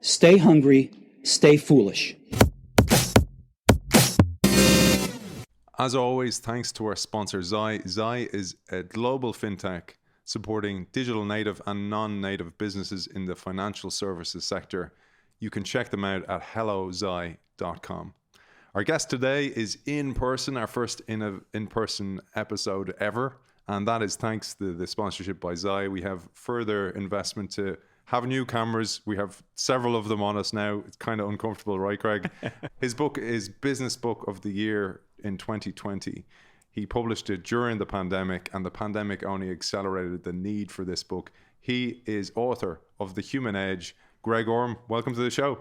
Stay hungry, stay foolish. As always, thanks to our sponsor, Zai. Zai is a global fintech supporting digital native and non-native businesses in the financial services sector. You can check them out at hellozai.com. Our guest today is in person, our first in-person episode ever, and that is thanks to the sponsorship by Zai. We have further investment to have new cameras. We have several of them on us now. It's kind of uncomfortable, right, Craig? His book is Business Book of the Year in 2020. He published it during the pandemic, and the pandemic only accelerated the need for this book. He is author of The Human Edge. Greg Orme, welcome to the show.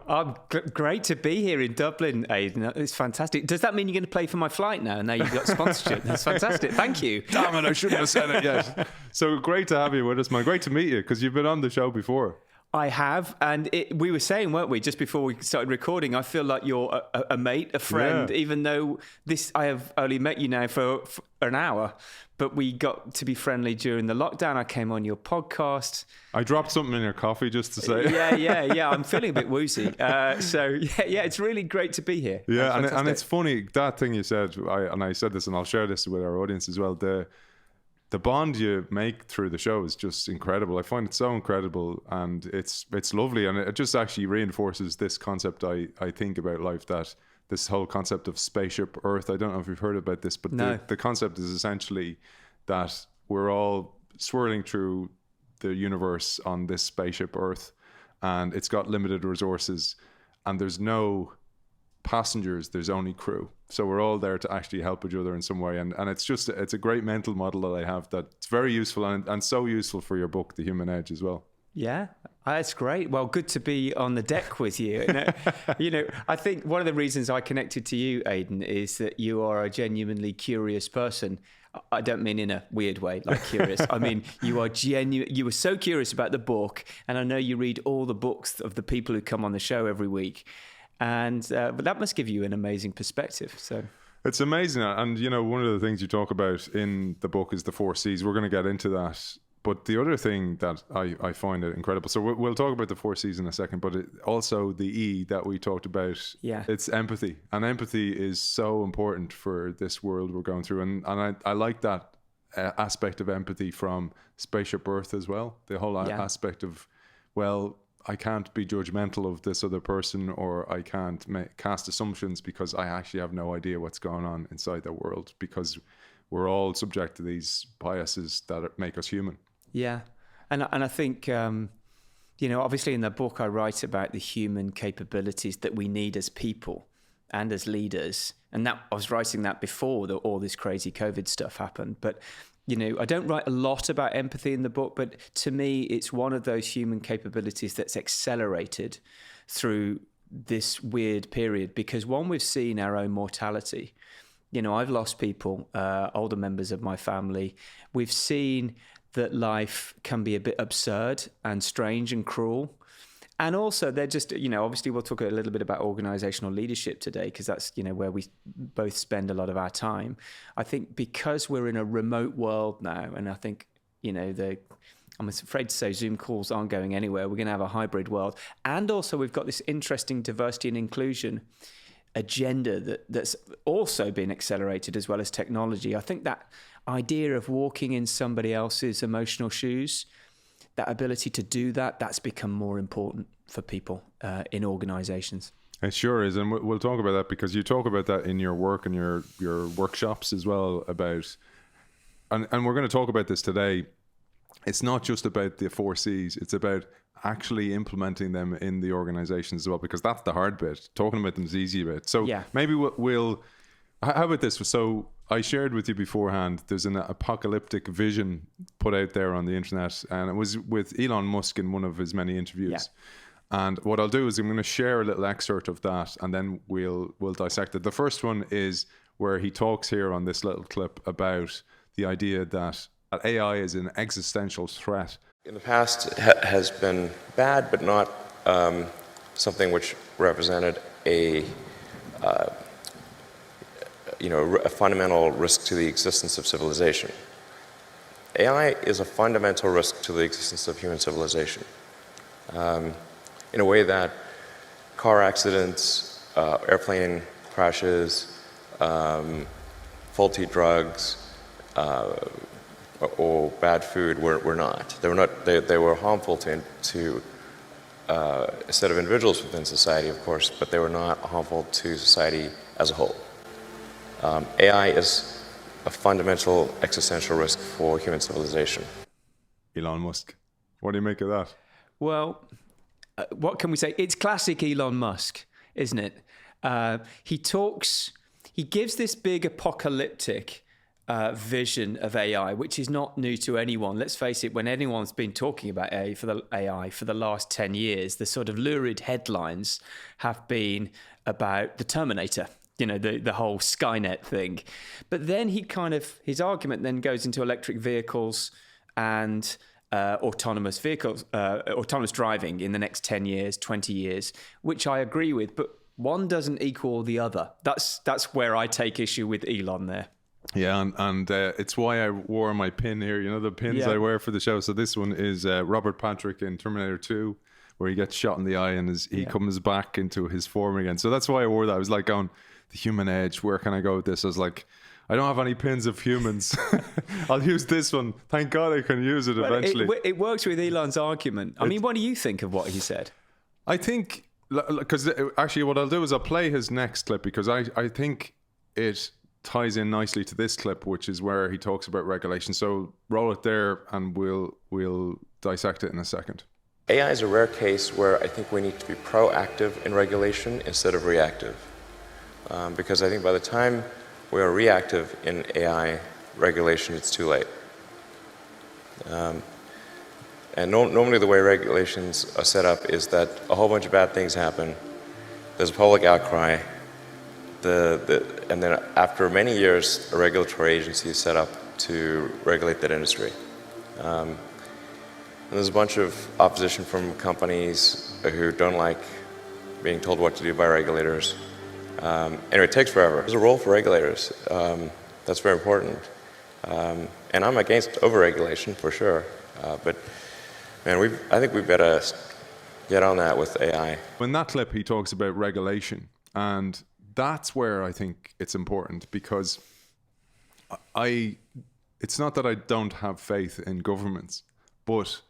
Great to be here in Dublin, Aidan. It's fantastic. Does that mean you're going to pay for my flight now? Now you've got sponsorship. That's fantastic. Thank you. Damn it, I shouldn't have said it yet. So great to have you with us, man. Great to meet you, because you've been on the show before. I have, and we were saying, weren't we, just before we started recording, I feel like you're a mate, a friend, even though I have only met you now for an hour, but we got to be friendly during the lockdown. I came on your podcast. I dropped something in your coffee just to say. Yeah. I'm feeling a bit woozy. So it's really great to be here. Yeah, and it's funny, that thing you said, I said this, and I'll share this with our audience as well, the bond you make through the show is just incredible. I find it so incredible, and it's lovely, and it just actually reinforces this concept I think about life, that this whole concept of spaceship Earth. I don't know if you've heard about this, but no. The concept is essentially that we're all swirling through the universe on this spaceship Earth, and it's got limited resources, and there's no passengers, there's only crew. So we're all there to actually help each other in some way, and it's a great mental model that I have that's very useful, and so useful for your book, The Human Edge, as well. Yeah, that's great. Well, good to be on the deck with you. I think one of the reasons I connected to you, Aidan, is that you are a genuinely curious person. I don't mean in a weird way, like curious. I mean, you are genuine. You were so curious about the book, and I know you read all the books of the people who come on the show every week. And but that must give you an amazing perspective. So it's amazing, and one of the things you talk about in the book is the 4 C's. We're going to get into that, but the other thing that I find it incredible. So we'll talk about the 4 C's in a second, but also the E that we talked about. Yeah, it's empathy, and empathy is so important for this world we're going through, and I like that aspect of empathy from Spaceship Earth as well. The whole aspect of, well, I can't be judgmental of this other person, or I can't cast assumptions because I actually have no idea what's going on inside their world, because we're all subject to these biases that make us human. Yeah. And I think, obviously in the book I write about the human capabilities that we need as people and as leaders. And that I was writing that before all this crazy COVID stuff happened. But I don't write a lot about empathy in the book, but to me, it's one of those human capabilities that's accelerated through this weird period, because we've seen our own mortality. I've lost people, older members of my family. We've seen that life can be a bit absurd and strange and cruel. And also, they're just, obviously we'll talk a little bit about organizational leadership today, because that's, where we both spend a lot of our time. I think because we're in a remote world now, and I think, I'm afraid to say Zoom calls aren't going anywhere. We're going to have a hybrid world. And also we've got this interesting diversity and inclusion agenda that's also been accelerated, as well as technology. I think that idea of walking in somebody else's emotional shoes, that ability to do that's become more important for people in organizations. It sure is, and we'll talk about that, because you talk about that in your work and your workshops as well, about, and we're going to talk about this today. It's not just about the 4 C's, it's about actually implementing them in the organizations as well, because that's the hard bit. Talking about them is the easy bit. So maybe we'll how about this? So I shared with you beforehand, there's an Apocalyptic Vision put out there on the internet, and it was with Elon Musk in one of his many interviews. And what I'll do is I'm going to share a little excerpt of that, and then we'll dissect it. The first one is where he talks here on this little clip about the idea that AI is an existential threat. In the past, it has been bad, but not something which represented a fundamental risk to the existence of civilization. AI is a fundamental risk to the existence of human civilization, in a way that car accidents, airplane crashes, faulty drugs, or bad food were not. They were not. They were harmful to a set of individuals within society, of course, but they were not harmful to society as a whole. AI is a fundamental existential risk for human civilization. Elon Musk. What do you make of that? Well, what can we say? It's classic Elon Musk, isn't it? He gives this big apocalyptic vision of AI, which is not new to anyone. Let's face it, when anyone's been talking about AI for the last 10 years, the sort of lurid headlines have been about the Terminator, the whole Skynet thing. But then his argument then goes into electric vehicles and autonomous driving in the next 10 years, 20 years, which I agree with, but one doesn't equal the other. That's where I take issue with Elon there. Yeah, and it's why I wore my pin here. The pins I wear for the show. So this one is Robert Patrick in Terminator 2, where he gets shot in the eye and he comes back into his form again. So that's why I wore that. I was like going, the human edge, where can I go with this? I was like, I don't have any pins of humans. I'll use this one. Thank God I can use it eventually. It works with Elon's argument. I mean, what do you think of what he said? I think, because actually what I'll do is I'll play his next clip, because I think it ties in nicely to this clip, which is where he talks about regulation. So roll it there and we'll dissect it in a second. AI is a rare case where I think we need to be proactive in regulation instead of reactive. Because I think by the time we are reactive in AI regulation, it's too late. And normally the way regulations are set up is that a whole bunch of bad things happen, there's a public outcry, and then after many years, a regulatory agency is set up to regulate that industry. And there's a bunch of opposition from companies who don't like being told what to do by regulators. Anyway, it takes forever. There's a role for regulators. That's very important. And I'm against overregulation for sure. But man, I think we better get on that with AI. In that clip, he talks about regulation, and that's where I think it's important, because it's not that I don't have faith in governments, but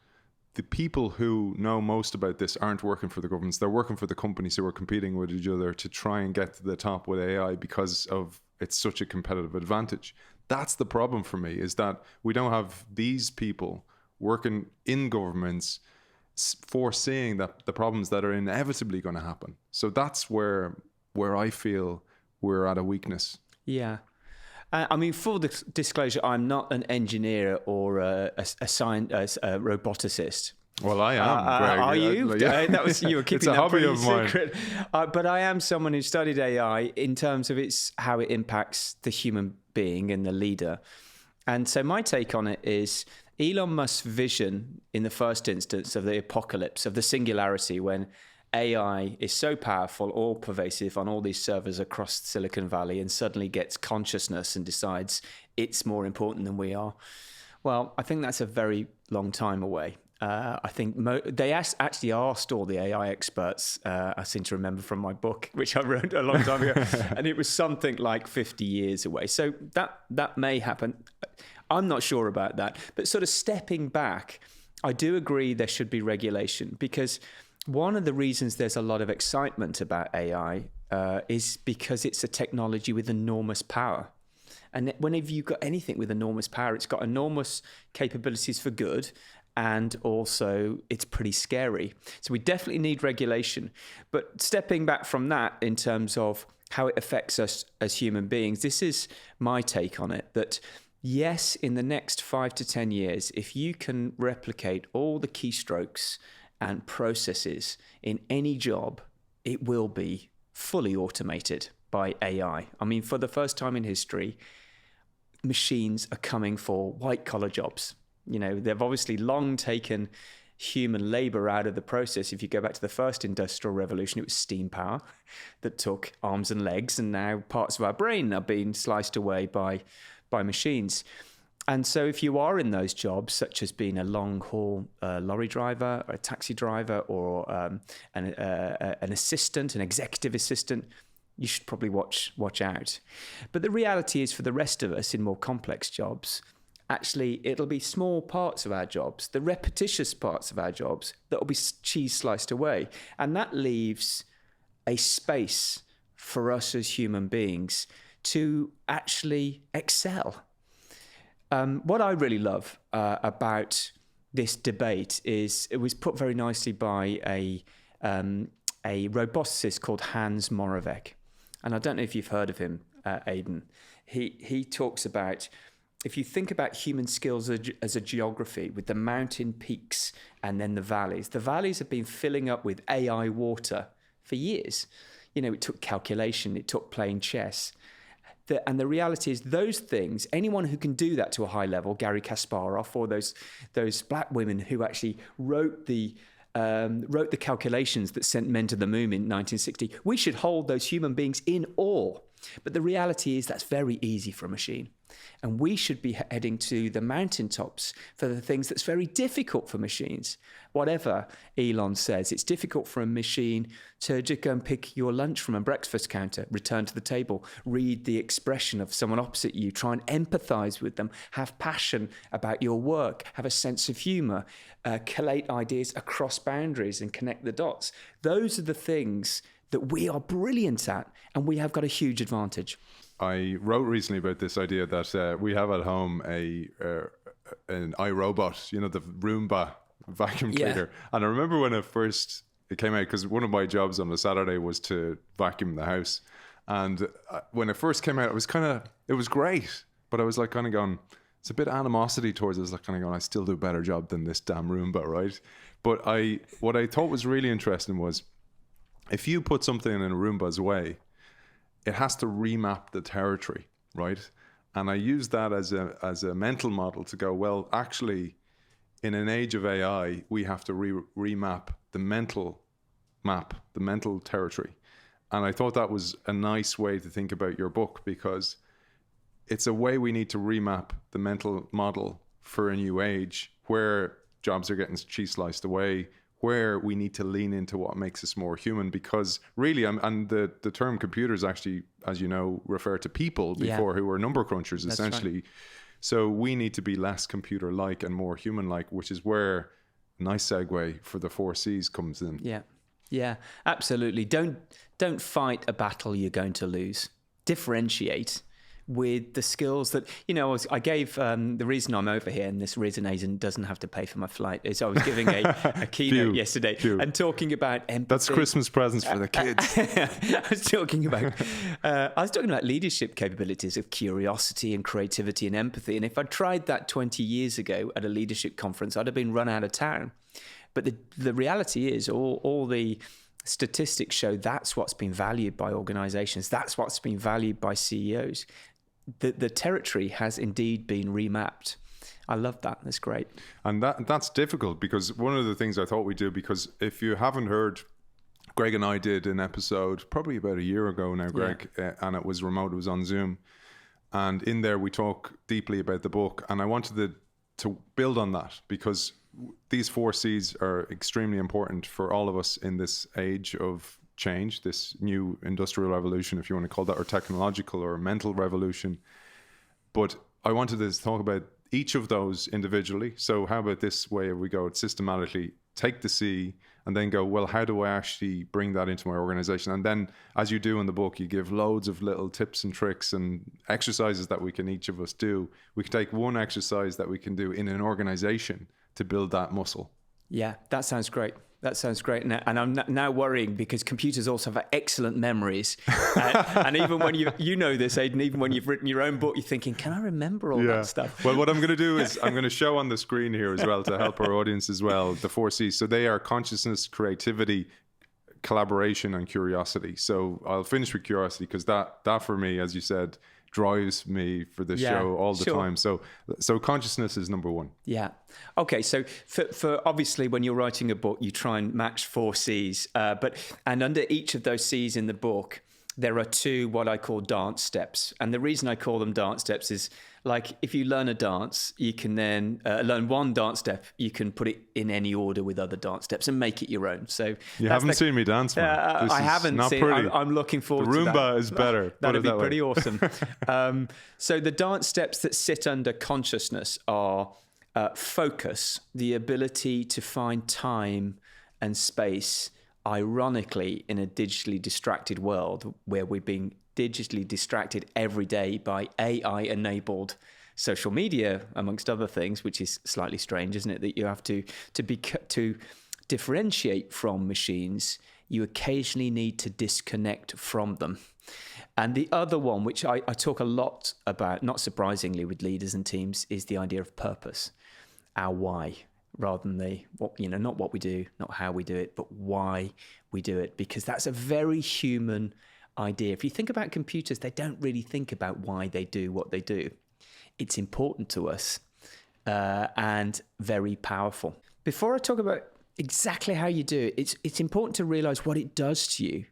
the people who know most about this aren't working for the governments. They're working for the companies who are competing with each other to try and get to the top with AI because of it's such a competitive advantage. That's the problem for me, is that we don't have these people working in governments foreseeing that the problems that are inevitably going to happen. So that's where I feel we're at a weakness. Yeah. I mean, full disclosure, I'm not an engineer or a roboticist. Well, I am, Greg. Are you? Yeah. You were keeping that pretty secret. But I am someone who studied AI in terms of how it impacts the human being and the leader. And so my take on it is Elon Musk's vision in the first instance of the apocalypse, of the singularity, when AI is so powerful, all pervasive on all these servers across Silicon Valley, and suddenly gets consciousness and decides it's more important than we are. Well, I think that's a very long time away. I think they actually asked all the AI experts, I seem to remember from my book, which I wrote a long time ago, and it was something like 50 years away. So that may happen. I'm not sure about that. But sort of stepping back, I do agree there should be regulation, because one of the reasons there's a lot of excitement about AI is because it's a technology with enormous power. And whenever you've got anything with enormous power, it's got enormous capabilities for good, and also it's pretty scary. So we definitely need regulation. But stepping back from that in terms of how it affects us as human beings, this is my take on it, that yes, in the next 5 to 10 years, if you can replicate all the keystrokes and processes in any job, it will be fully automated by AI. I mean, for the first time in history, machines are coming for white-collar jobs. They've obviously long taken human labor out of the process. If you go back to the first industrial revolution, it was steam power that took arms and legs, and now parts of our brain are being sliced away by machines. And so if you are in those jobs, such as being a long-haul lorry driver, or a taxi driver, or an assistant, an executive assistant, you should probably watch out. But the reality is, for the rest of us in more complex jobs, actually, it'll be small parts of our jobs, the repetitious parts of our jobs, that will be cheese sliced away. And that leaves a space for us as human beings to actually excel. What I really love about this debate is it was put very nicely by a roboticist called Hans Moravec. And I don't know if you've heard of him, Aidan. He talks about, if you think about human skills as a geography with the mountain peaks and then the valleys have been filling up with AI water for years. You know, it took calculation, it took playing chess. And the reality is, those things, anyone who can do that to a high level, Garry Kasparov, or those black women who actually wrote the calculations that sent men to the moon in 1960, we should hold those human beings in awe. But the reality is that's very easy for a machine. And we should be heading to the mountaintops for the things that's very difficult for machines. Whatever Elon says, it's difficult for a machine to just go and pick your lunch from a breakfast counter, return to the table, read the expression of someone opposite you, try and empathize with them, have passion about your work, have a sense of humor, collate ideas across boundaries and connect the dots. Those are the things that we are brilliant at, and we have got a huge advantage. I wrote recently about this idea that we have at home an iRobot, you know, the Roomba vacuum cleaner. And I remember when it came out, because one of my jobs on a Saturday was to vacuum the house. And when it first came out, it was great. But I was like kind of going, it's a bit animosity towards it. I was like kind of going, I still do a better job than this damn Roomba, right? But what I thought was really interesting was, if you put something in a Roomba's way, it has to remap the territory, right? And I use that as a mental model to go, well, actually, in an age of AI, we have to remap the mental map, the mental territory. And I thought that was a nice way to think about your book, because it's a way we need to remap the mental model for a new age where jobs are getting cheese sliced away, where we need to lean into what makes us more human. Because really, and the term computers actually, as you know, refer to people before, who were number crunchers, essentially. Right. So we need to be less computer-like and more human-like, which is where a nice segue for the 4 C's comes in. Yeah, absolutely. Don't fight a battle you're going to lose. Differentiate with the skills that, you know, I gave, the reason I'm over here, and this reason Aidan doesn't have to pay for my flight, is I was giving a keynote yesterday and talking about empathy. That's Christmas presents for the kids. I was talking about leadership capabilities of curiosity and creativity and empathy. And if I tried that 20 years ago at a leadership conference, I'd have been run out of town. But the reality is, all the statistics show that's what's been valued by organizations. That's what's been valued by CEOs. The territory has indeed been remapped. I love that. That's great. And that's difficult, because one of the things I thought we'd do, because if you haven't heard, Greg and I did an episode probably about a year ago now, Greg, and it was remote, it was on Zoom. And in there we talk deeply about the book. And I wanted to build on that, because these 4 C's are extremely important for all of us in this age of change, this new industrial revolution, if you want to call that, or technological or mental revolution. But I wanted to talk about each of those individually. So how about this way we go systematically, take the C and then go, well, how do I actually bring that into my organization? And then, as you do in the book, you give loads of little tips and tricks and exercises that we can each of us do. We can take one exercise that we can do in an organization to build that muscle. Yeah, that sounds great. And I'm now worrying, because computers also have excellent memories. And even when you know this, Aidan, even when you've written your own book, you're thinking, can I remember all that stuff? Well, what I'm going to do is I'm going to show on the screen here as well, to help our audience as well, the 4 C's. So they are consciousness, creativity, collaboration, and curiosity. So I'll finish with curiosity, because that for me, as you said, drives me for the show all the time. So consciousness is number 1. Yeah. Okay. So for obviously, when you're writing a book, you try and match 4 C's. And under each of those C's in the book, there are two what I call dance steps. And the reason I call them dance steps is like if you learn a dance, you can then learn one dance step, you can put it in any order with other dance steps and make it your own. So you haven't seen me dance, man. I haven't not seen pretty. I'm looking forward the to that. Roomba is better. That'd be pretty awesome. So the dance steps that sit under consciousness are focus, the ability to find time and space, ironically, in a digitally distracted world where we're being digitally distracted every day by AI-enabled social media, amongst other things, which is slightly strange, isn't it? That you have to differentiate from machines, you occasionally need to disconnect from them. And the other one, which I talk a lot about, not surprisingly with leaders and teams, is the idea of purpose, our why. Rather than not what we do, not how we do it, but why we do it, because that's a very human idea. If you think about computers, they don't really think about why they do what they do. It's important to us and very powerful. Before I talk about exactly how you do it, it's important to realize what it does to you.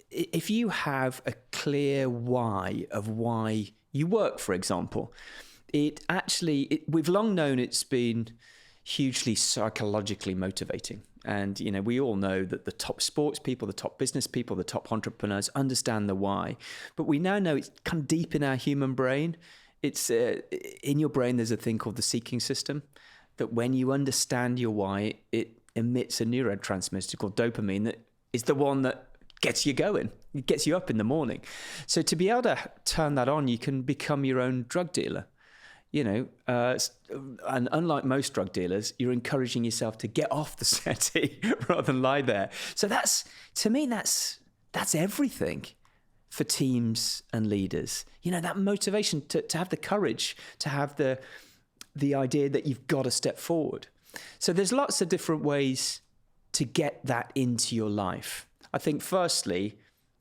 If you have a clear why of why you work, for example, we've long known it's been hugely psychologically motivating. And, we all know that the top sports people, the top business people, the top entrepreneurs understand the why. But we now know it's kind of deep in our human brain. It's in your brain, there's a thing called the seeking system, that when you understand your why, it emits a neurotransmitter called dopamine that is the one that gets you going. It gets you up in the morning. So to be able to turn that on, you can become your own drug dealer. And unlike most drug dealers, you're encouraging yourself to get off the settee rather than lie there. So that's everything for teams and leaders. That motivation to have the courage, to have the idea that you've got to step forward. So there's lots of different ways to get that into your life. I think firstly,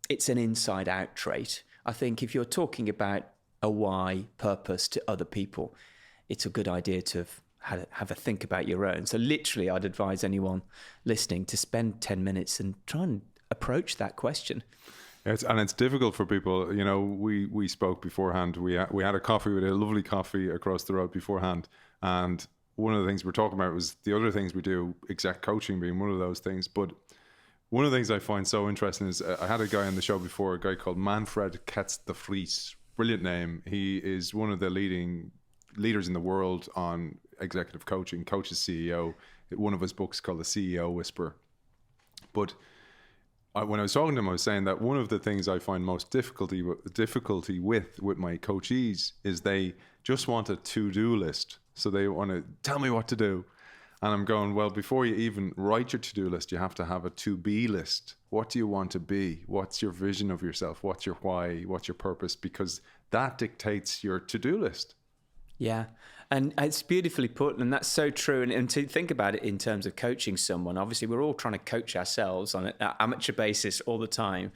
it's an inside out trait. I think if you're talking about a why, purpose to other people, it's a good idea to have a think about your own. So literally, I'd advise anyone listening to spend 10 minutes and try and approach that question. It's difficult for people. We spoke beforehand. We had a coffee with a lovely coffee across the road beforehand. And one of the things we're talking about was the other things we do, exec coaching being one of those things. But one of the things I find so interesting is I had a guy on the show before, a guy called Manfred Ketz de Vries. Brilliant name. He is one of the leading leaders in the world on executive coaching, coaches CEO. One of his books called The CEO Whisperer. But when I was talking to him, I was saying that one of the things I find most difficulty with my coachees is they just want a to-do list. So they want to tell me what to do. And I'm going, well, before you even write your to-do list, you have to have a to-be list. What do you want to be? What's your vision of yourself? What's your why? What's your purpose? Because that dictates your to-do list. Yeah. And it's beautifully put, and that's so true. And to think about it in terms of coaching someone, obviously we're all trying to coach ourselves on an amateur basis all the time.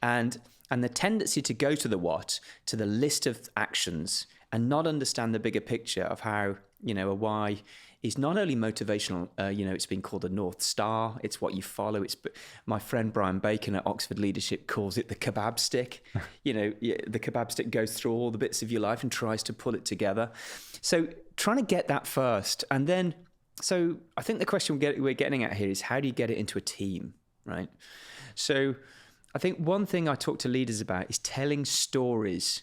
And the tendency to go to the list of actions and not understand the bigger picture of how, a why is not only motivational, it's been called a North Star. It's what you follow. My friend Brian Bacon at Oxford Leadership calls it the kebab stick. The kebab stick goes through all the bits of your life and tries to pull it together. So trying to get that first. And then, so I think the question we're getting at here is how do you get it into a team, right? So I think one thing I talk to leaders about is telling stories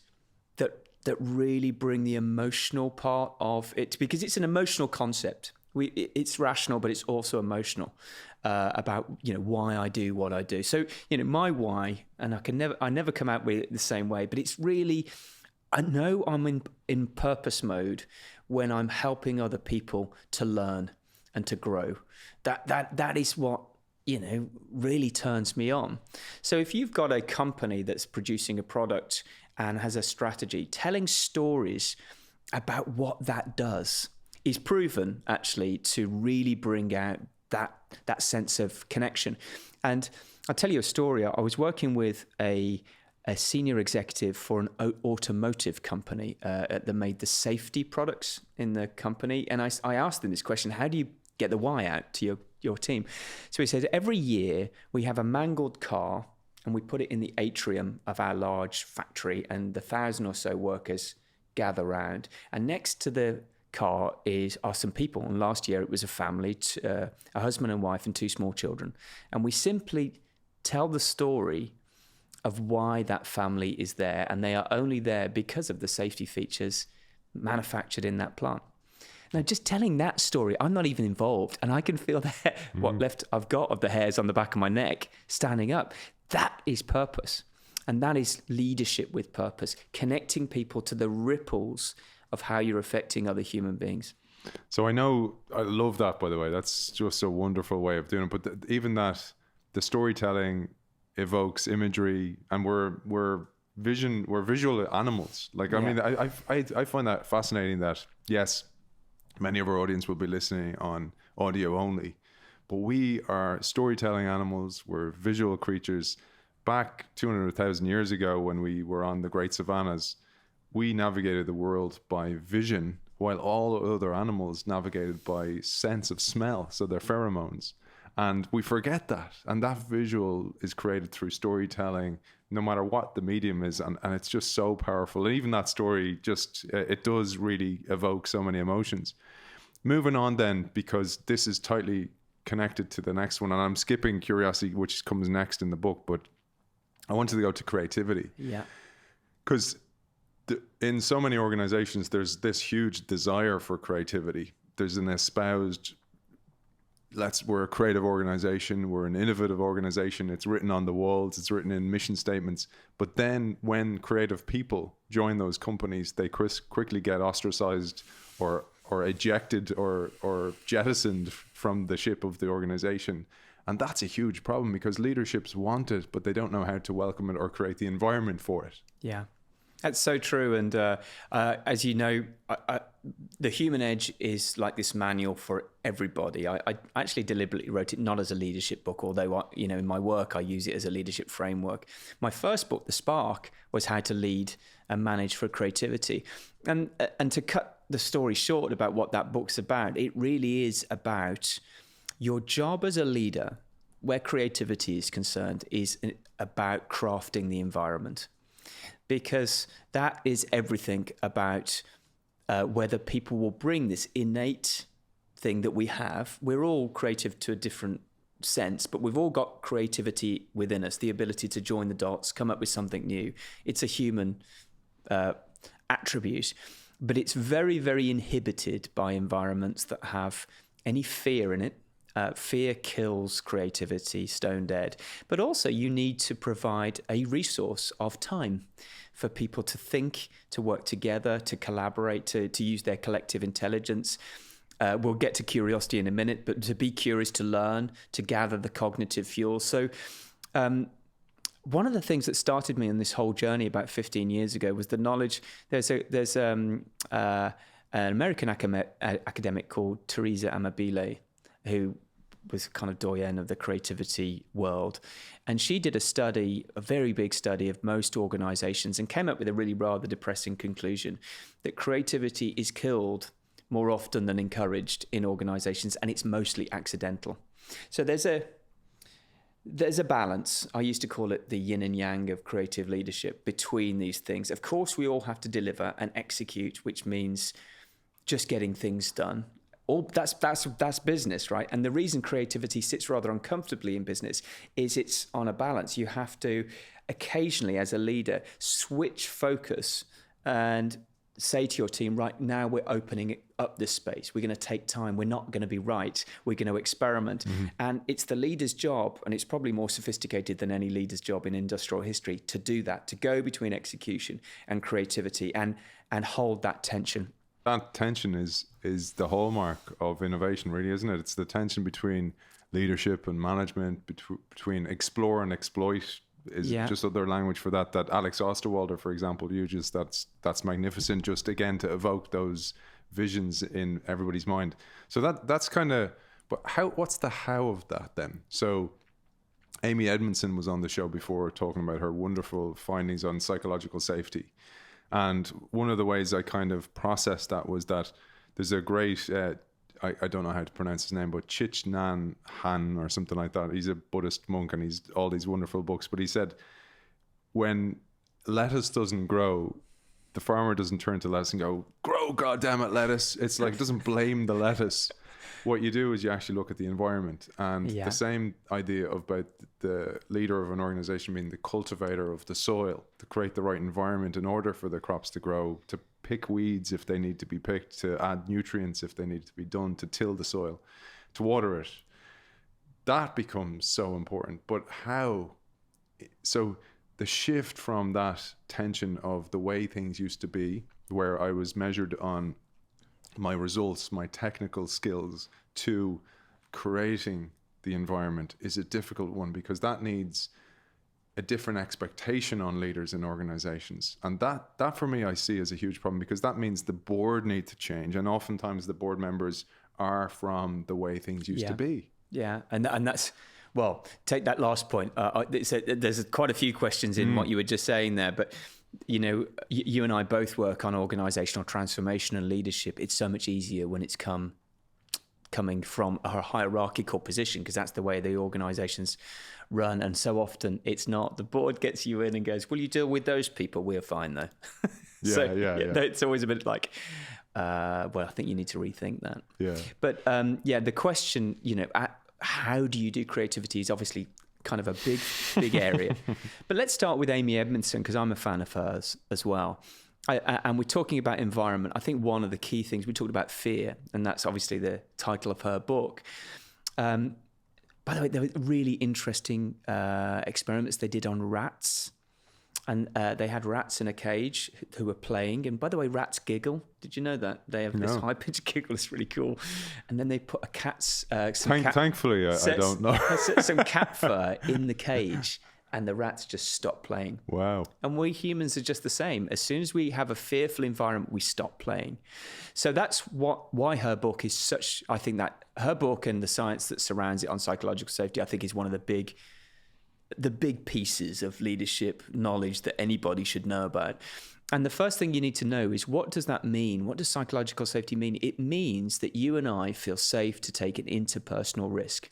that really bring the emotional part of it, because it's an emotional concept. It's rational, but it's also emotional about why I do what I do. So my why, and I never come out with it the same way, but it's really, I know I'm in purpose mode when I'm helping other people to learn and to grow. That is what really turns me on. So if you've got a company that's producing a product and has a strategy, telling stories about what that does is proven actually to really bring out that sense of connection. And I'll tell you a story. I was working with a senior executive for an automotive company that made the safety products in the company. And I asked them this question: how do you get the why out to your team. So he said, every year we have a mangled car and we put it in the atrium of our large factory, and the 1,000 or so workers gather round. And next to the car are some people. And last year it was a family, a husband and wife and 2 small children. And we simply tell the story of why that family is there. And they are only there because of the safety features manufactured in that plant. Now, just telling that story, I'm not even involved, and I can feel what left I've got of the hairs on the back of my neck standing up. That is purpose. And that is leadership with purpose, connecting people to the ripples of how you're affecting other human beings. So I love that, by the way. That's just a wonderful way of doing it. But even that, the storytelling evokes imagery, and we're visual animals. Like, I mean, I find that fascinating that, yes, many of our audience will be listening on audio only, but we are storytelling animals. We're visual creatures. Back 200,000 years ago, when we were on the great savannas, we navigated the world by vision, while all other animals navigated by sense of smell, so their pheromones. And we forget that. And that visual is created through storytelling, no matter what the medium is. And it's just so powerful. And even that story, it does really evoke so many emotions. Moving on then, because this is tightly connected to the next one. And I'm skipping curiosity, which comes next in the book. But I wanted to go to creativity. Yeah. Because in so many organizations, there's this huge desire for creativity. There's an espoused, we're a creative organization, we're an innovative organization. It's written on the walls, it's written in mission statements. But then when creative people join those companies, they quickly get ostracized or ejected or jettisoned from the ship of the organization. And that's a huge problem, because leaderships want it, but they don't know how to welcome it or create the environment for it. Yeah, that's so true. And as you know, the Human Edge is like this manual for everybody. I actually deliberately wrote it not as a leadership book, although in my work I use it as a leadership framework. My first book, The Spark, was how to lead and manage for creativity. And to cut the story short about what that book's about, it really is about your job as a leader, where creativity is concerned, is about crafting the environment. Because that is everything about whether people will bring this innate thing that we have. We're all creative to a different sense, but we've all got creativity within us, the ability to join the dots, come up with something new. It's a human attribute, but it's very, very inhibited by environments that have any fear in it. Fear kills creativity, stone dead. But also you need to provide a resource of time for people to think, to work together, to collaborate, to use their collective intelligence. We'll get to curiosity in a minute, but to be curious, to learn, to gather the cognitive fuel. So one of the things that started me on this whole journey about 15 years ago was the knowledge. There's an American academic called Teresa Amabile, who was kind of doyen of the creativity world. And she did a study, a very big study of most organizations, and came up with a really rather depressing conclusion that creativity is killed more often than encouraged in organizations, and it's mostly accidental. So there's a balance. I used to call it the yin and yang of creative leadership between these things. Of course, we all have to deliver and execute, which means just getting things done. That's business, right? And the reason creativity sits rather uncomfortably in business is it's on a balance. You have to occasionally, as a leader, switch focus and say to your team, right now we're opening up this space. We're going to take time. We're not going to be right. We're going to experiment. Mm-hmm. And it's the leader's job, and it's probably more sophisticated than any leader's job in industrial history, to do that, to go between execution and creativity and hold that tension. That tension is the hallmark of innovation, really, isn't it? It's the tension between leadership and management, between explore and exploit is just other language for that Alex Osterwalder, for example, uses. That's magnificent, just again to evoke those visions in everybody's mind. So that's kind of, but what's the how of that then? So Amy Edmondson was on the show before talking about her wonderful findings on psychological safety. And one of the ways I kind of processed that was that there's a great I don't know how to pronounce his name, but Chich Nan Han or something like that. He's a Buddhist monk and he's all these wonderful books. But he said, when lettuce doesn't grow, the farmer doesn't turn to lettuce and go, grow, goddammit, lettuce. It's like, it doesn't blame the lettuce. What you do is you actually look at the environment, and the same idea about the leader of an organization being the cultivator of the soil to create the right environment in order for the crops to grow, to pick weeds if they need to be picked, to add nutrients if they need to be done, to till the soil, to water it. That becomes so important. But how? So the shift from that tension of the way things used to be, where I was measured on my results, my technical skills, to creating the environment, is a difficult one, because that needs a different expectation on leaders in organizations. And that for me, I see as a huge problem, because that means the board need to change. And oftentimes the board members are from the way things used to be. Yeah. And that's, well, take that last point. There's quite a few questions in what you were just saying there, but you know, you and I both work on organizational transformation and leadership. It's so much easier when it's coming from a hierarchical position, because that's the way the organizations run. And so often it's not. The board gets you in and goes, will you deal with those people? We're fine though. It's always a bit like, well, I think you need to rethink that. Yeah. But the question, you know, how do you do creativity is obviously kind of a big area. But let's start with Amy Edmondson, because I'm a fan of hers as well. And we're talking about environment. I think one of the key things, we talked about fear, and that's obviously the title of her book. By the way, there were really interesting experiments they did on rats. And they had rats in a cage who were playing. And by the way, rats giggle. Did you know that? They have this high-pitched giggle. It's really cool. And then they put a cat's... Thankfully, I don't know. some cat fur in the cage, and the rats just stop playing. Wow. And we humans are just the same. As soon as we have a fearful environment, we stop playing. So that's why her book is such... I think that her book and the science that surrounds it on psychological safety, I think, is one of the big pieces of leadership knowledge that anybody should know about. And the first thing you need to know is, what does that mean? What does psychological safety mean? It means that you and I feel safe to take an interpersonal risk,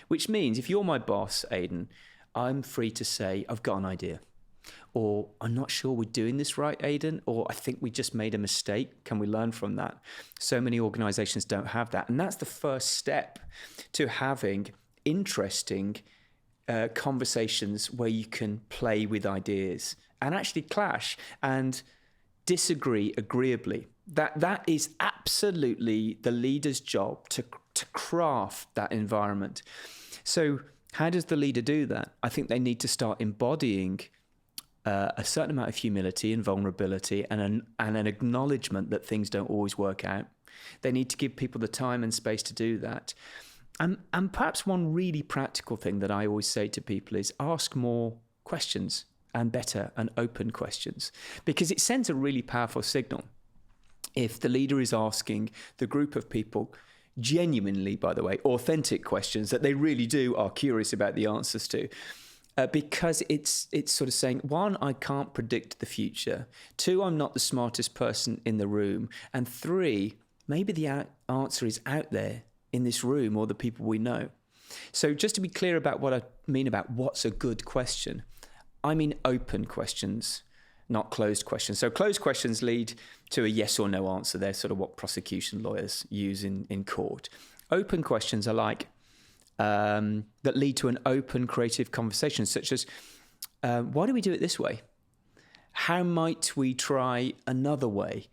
which means if you're my boss, Aidan, I'm free to say, I've got an idea, or I'm not sure we're doing this right, Aidan, or I think we just made a mistake. Can we learn from that? So many organizations don't have that. And that's the first step to having interesting conversations where you can play with ideas and actually clash and disagree agreeably. That is absolutely the leader's job, to craft that environment. So how does the leader do that? I think they need to start embodying a certain amount of humility and vulnerability and an acknowledgement that things don't always work out. They need to give people the time and space to do that. And perhaps one really practical thing that I always say to people is ask more questions, and better and open questions, because it sends a really powerful signal. If the leader is asking the group of people genuinely, by the way, authentic questions that they really are curious about the answers to, because it's sort of saying, one, I can't predict the future. Two, I'm not the smartest person in the room. And three, maybe the answer is out there in this room or the people we know. So just to be clear about what I mean about what's a good question, I mean open questions, not closed questions. So closed questions lead to a yes or no answer. They're sort of what prosecution lawyers use in court. Open questions are like that lead to an open creative conversation, such as, why do we do it this way? How might we try another way?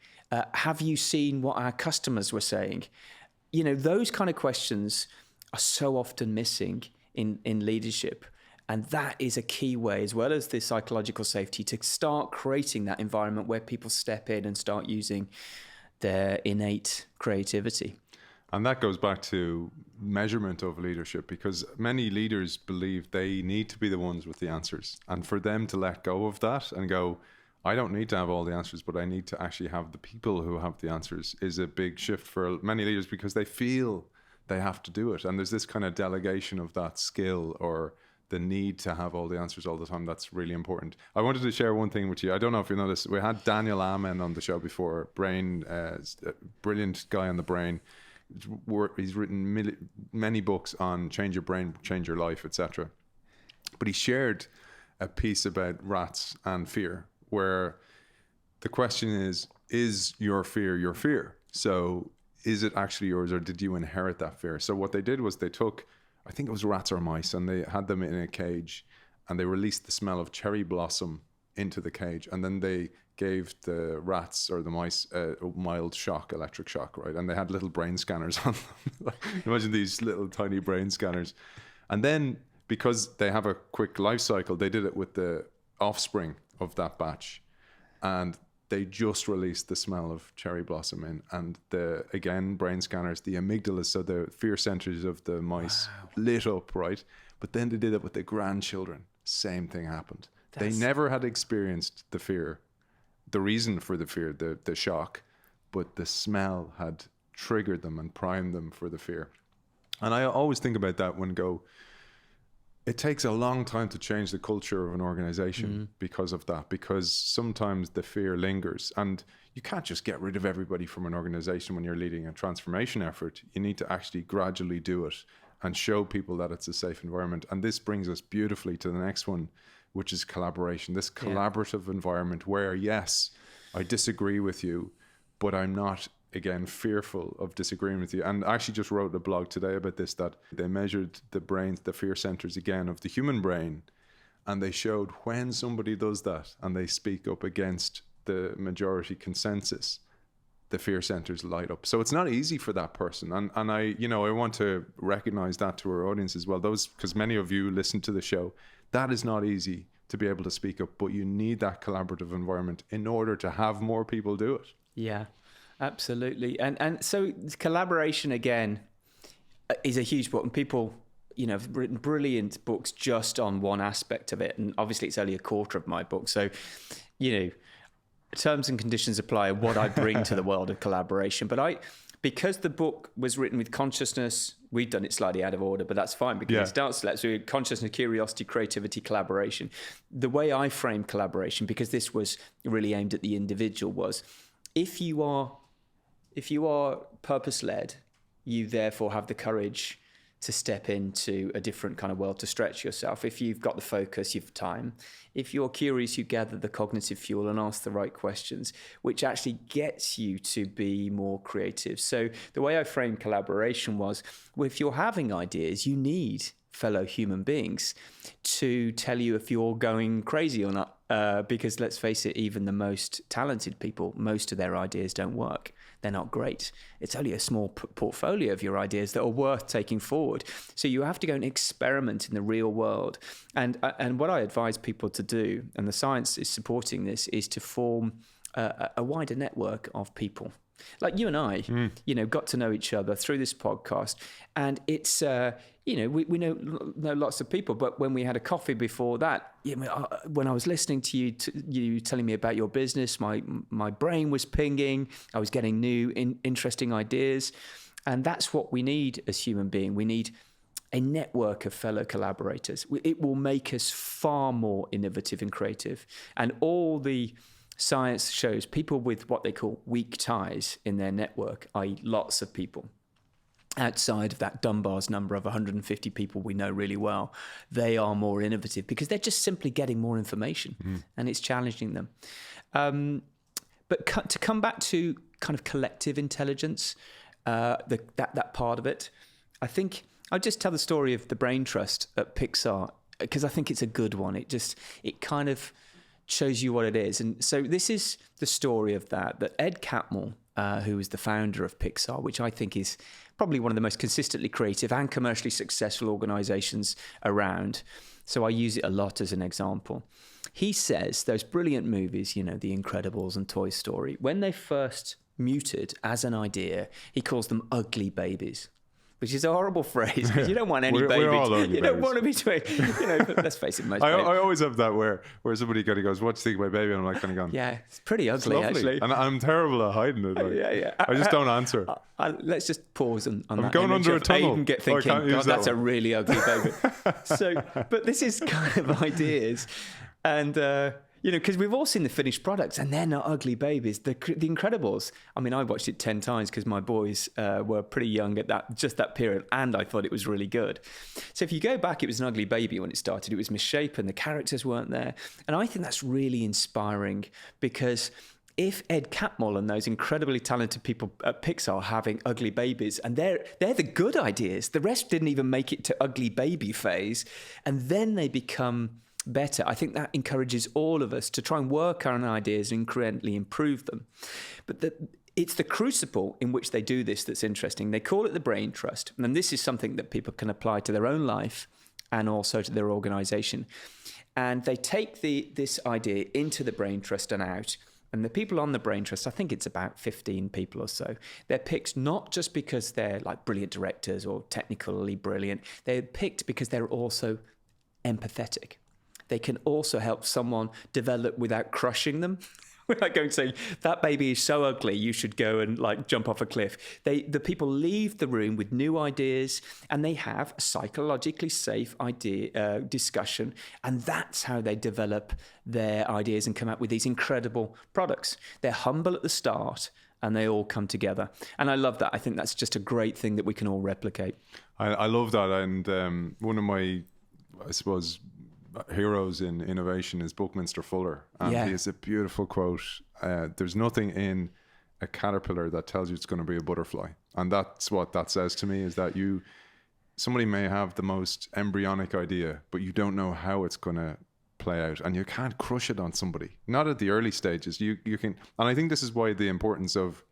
Have you seen what our customers were saying? You know, those kind of questions are so often missing in leadership. And that is a key way, as well as the psychological safety, to start creating that environment where people step in and start using their innate creativity. And that goes back to measurement of leadership, because many leaders believe they need to be the ones with the answers. And for them to let go of that and go, I don't need to have all the answers, but I need to actually have the people who have the answers, is a big shift for many leaders, because they feel they have to do it. And there's this kind of delegation of that skill, or the need to have all the answers all the time. That's really important. I wanted to share one thing with you. I don't know if you know this. We had Daniel Amen on the show before, brilliant guy on the brain. He's written many books on change your brain, change your life, etc. But he shared a piece about rats and fear, where the question is your fear your fear? So is it actually yours, or did you inherit that fear? So what they did was they took, I think it was rats or mice, and they had them in a cage, and they released the smell of cherry blossom into the cage, and then they gave the rats or the mice a mild shock, electric shock, right? And they had little brain scanners on them. Imagine these little tiny brain scanners. And then, because they have a quick life cycle, they did it with the offspring of that batch. And they just released the smell of cherry blossom in. And the, again, brain scanners, the amygdala, so the fear centers of the mice lit up, right? But then they did it with the grandchildren. Same thing happened. They never had experienced the fear, the reason for the fear, the shock, but the smell had triggered them and primed them for the fear. And I always think about that when it takes a long time to change the culture of an organization because of that, because sometimes the fear lingers, and you can't just get rid of everybody from an organization when you're leading a transformation effort. You need to actually gradually do it and show people that it's a safe environment. And this brings us beautifully to the next one, which is collaboration, this collaborative environment where, yes, I disagree with you, but I'm not, again, fearful of disagreeing with you. And I actually just wrote a blog today about this, that they measured the brains, the fear centers again of the human brain, and they showed when somebody does that and they speak up against the majority consensus, the fear centers light up. So it's not easy for that person. And I want to recognize that to our audience as well. Because many of you listen to the show, that is not easy to be able to speak up, but you need that collaborative environment in order to have more people do it. Yeah, absolutely. And so collaboration, again, is a huge book, and people, have written brilliant books just on one aspect of it. And obviously it's only a quarter of my book. So, terms and conditions apply what I bring to the world of collaboration. But because the book was written with consciousness, we've done it slightly out of order, but that's fine because it starts with consciousness, curiosity, creativity, collaboration. The way I frame collaboration, because this was really aimed at the individual, was if you are purpose-led, you therefore have the courage to step into a different kind of world, to stretch yourself. If you've got the focus, you've time. If you're curious, you gather the cognitive fuel and ask the right questions, which actually gets you to be more creative. So the way I framed collaboration was, well, if you're having ideas, you need fellow human beings to tell you if you're going crazy or not. Because let's face it, even the most talented people, most of their ideas don't work. They're not great. It's only a small portfolio of your ideas that are worth taking forward. So you have to go and experiment in the real world. And what I advise people to do, and the science is supporting this, is to form a wider network of people. Like you and I, got to know each other through this podcast. And it's, we know lots of people, but when we had a coffee before that, when I was listening to you telling me about your business, my brain was pinging. I was getting new, interesting ideas. And that's what we need as human beings. We need a network of fellow collaborators. It will make us far more innovative and creative. And all the science shows people with what they call weak ties in their network, i.e. lots of people outside of that Dunbar's number of 150 people we know really well, they are more innovative because they're just simply getting more information and it's challenging them. But to come back to kind of collective intelligence, that part of it, I think I'll just tell the story of the brain trust at Pixar because I think it's a good one. It kind of shows you what it is. And so this is the story of that Ed Catmull, who is the founder of Pixar, which I think is probably one of the most consistently creative and commercially successful organizations around. So I use it a lot as an example. He says those brilliant movies, The Incredibles and Toy Story, when they first muted as an idea, he calls them ugly babies. Which is a horrible phrase because you don't want any baby. You don't want to be let's face it, most I always have that where somebody kind of goes, "What do you think of my baby?" And I'm like kind of going, "Yeah, it's pretty ugly, actually." And I'm terrible at hiding it. Like, I just don't answer. Let's just pause on that. I'm going under a tunnel. Aidan get thinking, God, that's a really ugly baby. But this is kind of ideas, and because we've all seen the finished products and they're not ugly babies. The Incredibles, I mean, I watched it 10 times because my boys were pretty young at that period, and I thought it was really good. So if you go back, it was an ugly baby when it started. It was misshapen, the characters weren't there. And I think that's really inspiring, because if Ed Catmull and those incredibly talented people at Pixar are having ugly babies, and they're the good ideas, the rest didn't even make it to ugly baby phase, and then they become better. I think that encourages all of us to try and work on ideas and incrementally improve them. But it's the crucible in which they do this that's interesting. They call it the brain trust, and this is something that people can apply to their own life and also to their organization. And they take this idea into the brain trust and out. And the people on the brain trust, I think it's about 15 people or so, they're picked not just because they're like brilliant directors or technically brilliant. They're picked because they're also empathetic. They can also help someone develop without crushing them. Without going saying, that baby is so ugly, you should go and like jump off a cliff. The people leave the room with new ideas, and they have a psychologically safe discussion. And that's how they develop their ideas and come up with these incredible products. They're humble at the start, and they all come together. And I love that. I think that's just a great thing that we can all replicate. I love that. And one of my, I suppose, heroes in innovation is Buckminster Fuller, and he has a beautiful quote. There's nothing in a caterpillar that tells you it's going to be a butterfly, and that's what that says to me, is that somebody may have the most embryonic idea, but you don't know how it's going to play out, and you can't crush it on somebody, not at the early stages. You can, and I think this is why the importance of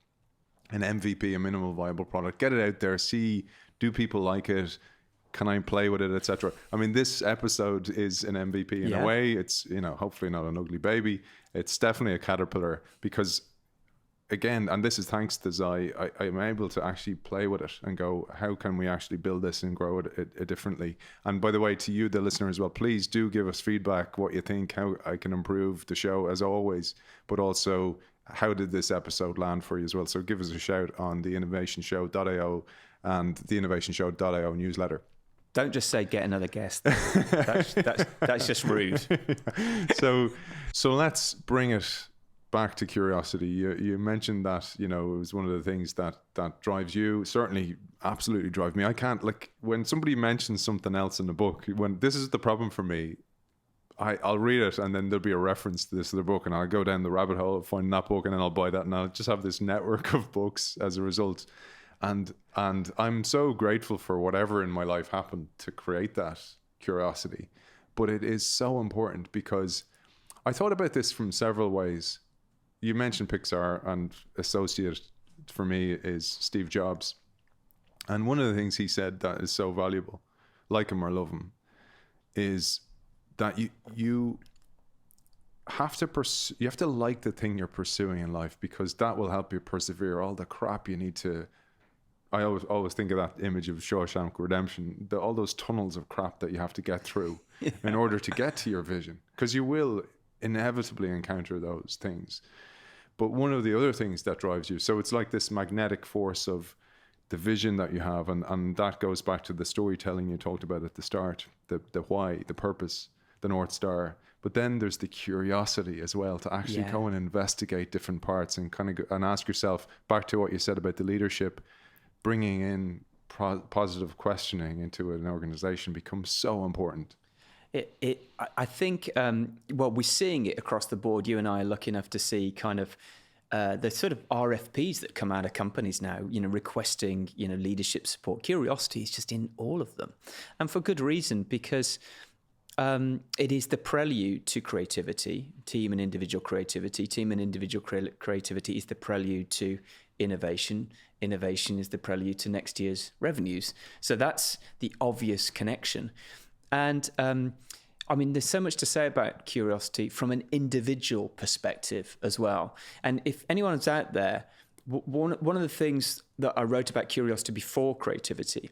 an MVP, a minimal viable product. Get it out there, see, do people like it? Can I play with it, etc. I mean, this episode is an MVP in a way. It's, hopefully not an ugly baby. It's definitely a caterpillar, because, again, and this is thanks to Zai, I'm able to actually play with it and go, how can we actually build this and grow it differently? And by the way, to you, the listener, as well, please do give us feedback, what you think, how I can improve the show, as always, but also how did this episode land for you as well? So give us a shout on the innovationshow.io and the innovationshow.io newsletter. Don't just say get another guest. That's just rude. So let's bring it back to curiosity. You mentioned that, it was one of the things that drives you. Certainly, absolutely drive me. I can't, like, when somebody mentions something else in the book, when this is the problem for me, I'll read it and then there'll be a reference to this other book, and I'll go down the rabbit hole, find that book, and then I'll buy that, and I'll just have this network of books as a result. And I'm so grateful for whatever in my life happened to create that curiosity. But it is so important, because I thought about this from several ways. You mentioned Pixar, and associate for me is Steve Jobs. And one of the things he said that is so valuable, like him or love him, is that you have to like the thing you're pursuing in life, because that will help you persevere all the crap you need to. I always think of that image of Shawshank Redemption, all those tunnels of crap that you have to get through in order to get to your vision, because you will inevitably encounter those things. But one of the other things that drives you, so it's like this magnetic force of the vision that you have, and that goes back to the storytelling you talked about at the start, the why, the purpose, the North Star. But then there's the curiosity as well, to actually go and investigate different parts and kind of and ask yourself, back to what you said about the leadership, bringing in positive questioning into an organization becomes so important. I think, we're seeing it across the board. You and I are lucky enough to see kind of the sort of RFPs that come out of companies now, requesting, leadership support. Curiosity is just in all of them. And for good reason, because it is the prelude to creativity, team and individual creativity. Team and individual creativity is the prelude to innovation. Innovation is the prelude to next year's revenues. So that's the obvious connection. And there's so much to say about curiosity from an individual perspective as well. And if anyone's out there, one of the things that I wrote about curiosity before creativity,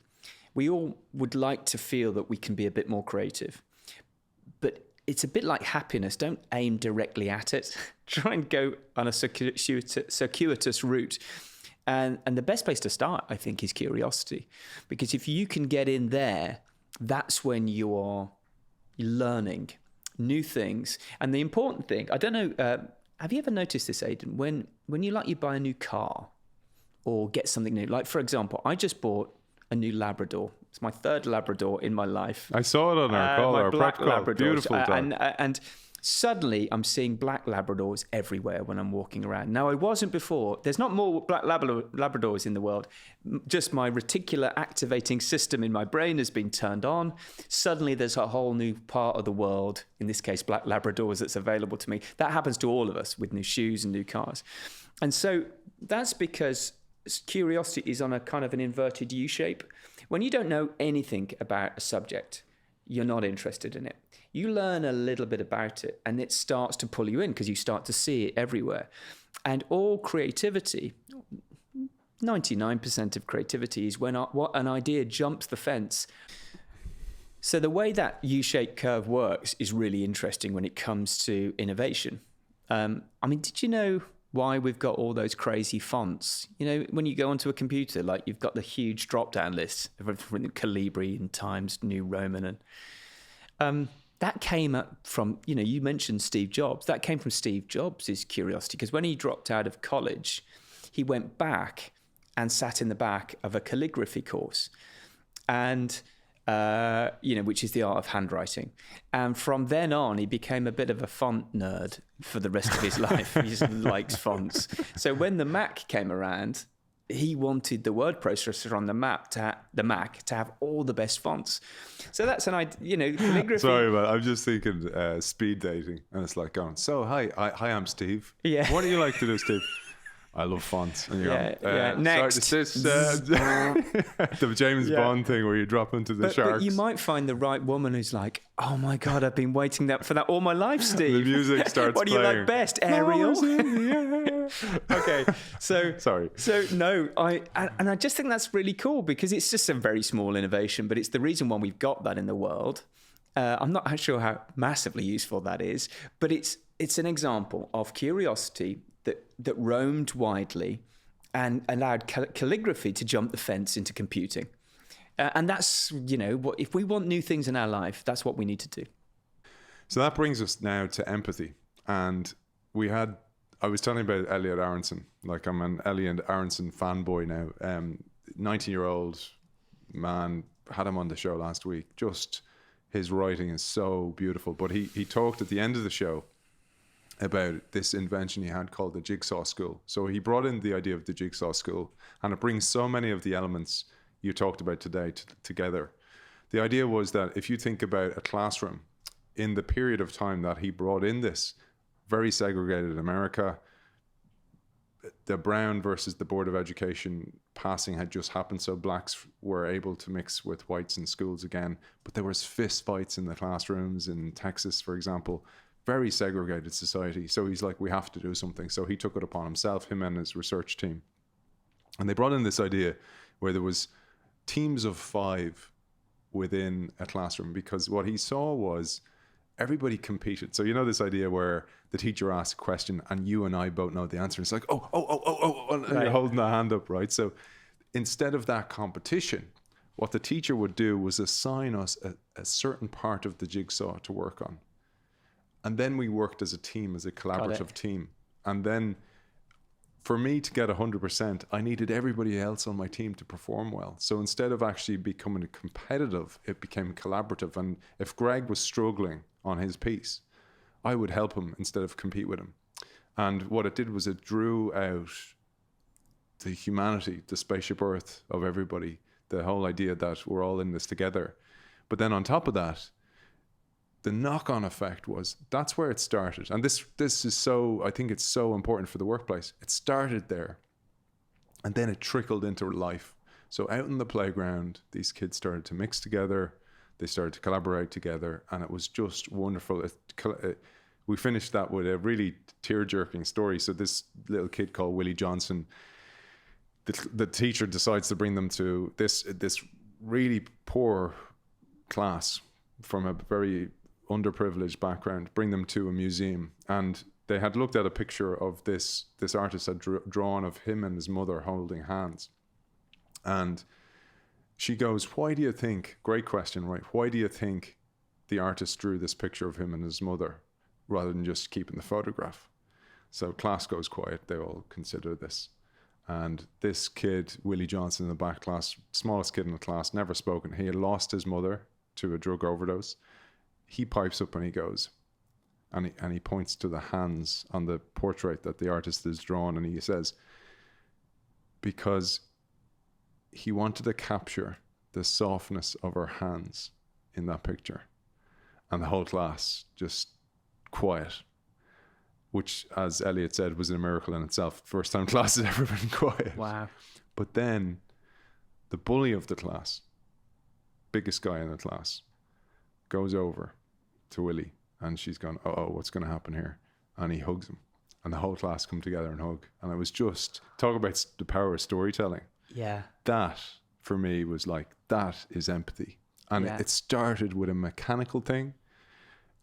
we all would like to feel that we can be a bit more creative. But it's a bit like happiness. Don't aim directly at it. Try and go on a circuitous route. And the best place to start, I think, is curiosity. Because if you can get in there, that's when you are learning. new things. And the important thing, I don't know, have you ever noticed this, Aidan? When you buy a new car or get something new, like for example, I just bought a new Labrador. It's my third Labrador in my life. I saw it on our call, our prep call. Beautiful dog. And suddenly I'm seeing black Labradors everywhere when I'm walking around. Now, I wasn't before. There's not more black Labradors in the world. Just my reticular activating system in my brain has been turned on. Suddenly there's a whole new part of the world, in this case, black Labradors, that's available to me. That happens to all of us with new shoes and new cars. And so that's because curiosity is on a kind of an inverted U shape. When you don't know anything about a subject, you're not interested in it. You learn a little bit about it and it starts to pull you in because you start to see it everywhere. And all creativity, 99% of creativity is when an idea jumps the fence. So the way that U-shaped curve works is really interesting when it comes to innovation. Did you know why we've got all those crazy fonts? You know, when you go onto a computer, like you've got the huge drop-down list of Calibri and Times New Roman, and that came up from, you mentioned Steve Jobs. That came from Steve Jobs' curiosity, because when he dropped out of college, he went back and sat in the back of a calligraphy course, and which is the art of handwriting. And from then on, he became a bit of a font nerd for the rest of his life. He just likes fonts. So when the Mac came around, he wanted the word processor on the Mac to have all the best fonts. So that's calligraphy. Sorry, but I'm just thinking speed dating, and it's like going, so hi, I'm Steve. Yeah. What do you like to do, Steve? I love fonts. And you're next. Sorry, the James Bond thing where you drop into the sharks. But you might find the right woman who's like, oh my God, I've been waiting for that all my life, Steve. The music starts what do you like best, Ariel? Okay, so sorry. So no, I just think that's really cool because it's just a very small innovation, but it's the reason why we've got that in the world. I'm not sure how massively useful that is, but it's an example of curiosity that roamed widely and allowed calligraphy to jump the fence into computing. And that's, what if we want new things in our life, that's what we need to do. So that brings us now to empathy. And I was telling you about Elliot Aronson. Like, I'm an Elliot Aronson fanboy now. 19-year-old man, had him on the show last week. Just his writing is so beautiful. But he talked at the end of the show about this invention he had called the Jigsaw School. So he brought in the idea of the Jigsaw School, and it brings so many of the elements you talked about today together. The idea was that if you think about a classroom in the period of time that he brought in this very segregated America, the Brown versus the Board of Education passing had just happened, so blacks were able to mix with whites in schools again, but there was fist fights in the classrooms in Texas, for example. Very segregated society. So he's like, we have to do something. So he took it upon himself, him and his research team. And they brought in this idea where there was teams of 5 within a classroom, because what he saw was everybody competed. So this idea where the teacher asks a question and you and I both know the answer. It's like, oh, and you're holding the hand up, right? So instead of that competition, what the teacher would do was assign us a certain part of the jigsaw to work on. And then we worked as a team, as a collaborative team. And then for me to get 100%, I needed everybody else on my team to perform well. So instead of actually becoming competitive, it became collaborative. And if Greg was struggling on his piece, I would help him instead of compete with him. And what it did was it drew out the humanity, the spaceship Earth of everybody, the whole idea that we're all in this together. But then on top of that, the knock-on effect was, that's where it started. And this is so, I think it's so important for the workplace. It started there and then it trickled into life. So out in the playground, these kids started to mix together. They started to collaborate together, and it was just wonderful. We finished that with a really tear-jerking story. So this little kid called Willie Johnson, the teacher decides to bring them to this really poor class from a very underprivileged background, bring them to a museum. And they had looked at a picture of this artist had drawn of him and his mother holding hands. And she goes, why do you think, great question, right? Why do you think the artist drew this picture of him and his mother rather than just keeping the photograph. So class goes quiet. They all consider this. And this kid, Willie Johnson, in the back class, smallest kid in the class, never spoken. He had lost his mother to a drug overdose. He pipes up and he goes, and he points to the hands on the portrait that the artist has drawn, and he says, because he wanted to capture the softness of her hands in that picture. And the whole class just quiet, which, as Elliot said, was a miracle in itself. First time class has ever been quiet. Wow. But then the bully of the class, biggest guy in the class, goes over to Willie, and she's gone, what's going to happen here? And he hugs him, and the whole class come together and hug. And it was just, talk about the power of storytelling. Yeah. That, for me, was like, that is empathy. And it started with a mechanical thing,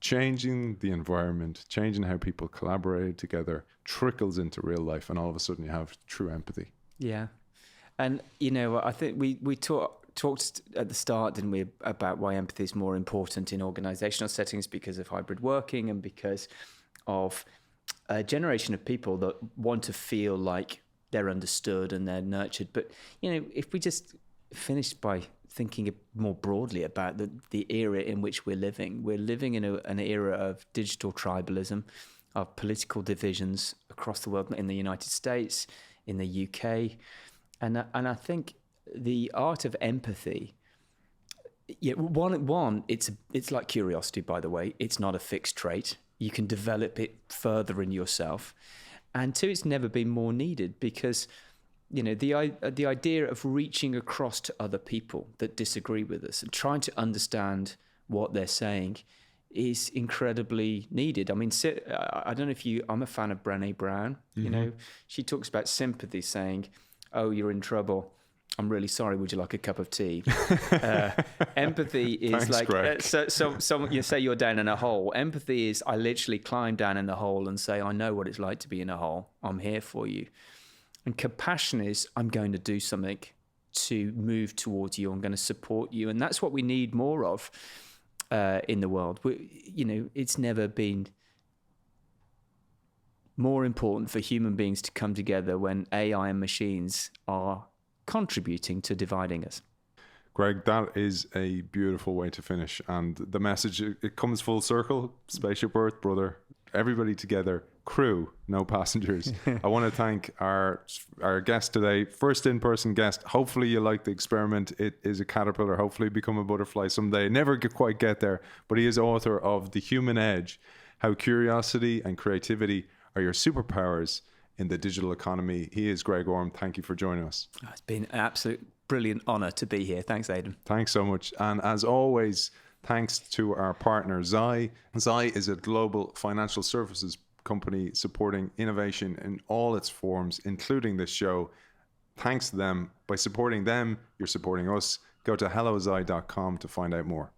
changing the environment, changing how people collaborated together, trickles into real life, and all of a sudden you have true empathy. Yeah. And, you know, I think we talked at the start, didn't we, about why empathy is more important in organizational settings because of hybrid working and because of a generation of people that want to feel like they're understood and they're nurtured. But, you know, if we just finished by thinking more broadly about the era in which we're living in an era of digital tribalism, of political divisions across the world, in the United States, in the UK. And I think the art of empathy, one, it's like curiosity, by the way. It's not a fixed trait. You can develop it further in yourself. And two, it's never been more needed because, you know, the idea of reaching across to other people that disagree with us and trying to understand what they're saying is incredibly needed. I mean, I don't know if I'm a fan of Brené Brown. Mm-hmm. You know, she talks about sympathy, saying, "Oh, you're in trouble. I'm really sorry. Would you like a cup of tea?" Empathy is so you say you're down in a hole. Empathy is, I literally climb down in the hole and say, I know what it's like to be in a hole. I'm here for you. And compassion is, I'm going to do something to move towards you. I'm going to support you. And that's what we need more of in the world. It's never been more important for human beings to come together when AI and machines are contributing to dividing us. Greg, that is a beautiful way to finish. And the message, it comes full circle. Spaceship Earth, brother. Everybody together. Crew, no passengers. I want to thank our guest today, first in-person guest. Hopefully you like the experiment. It is a caterpillar, hopefully become a butterfly someday. Never quite get there, but he is author of The Human Edge, How Curiosity and Creativity Are Your Superpowers in the Digital Economy. He is Greg Orme. Thank you for joining us. It's been an absolute brilliant honor to be here. Thanks, Aidan. Thanks so much. And as always, thanks to our partner, Zai. Zai is a global financial services company supporting innovation in all its forms, including this show. Thanks to them. By supporting them, you're supporting us. Go to hellozai.com to find out more.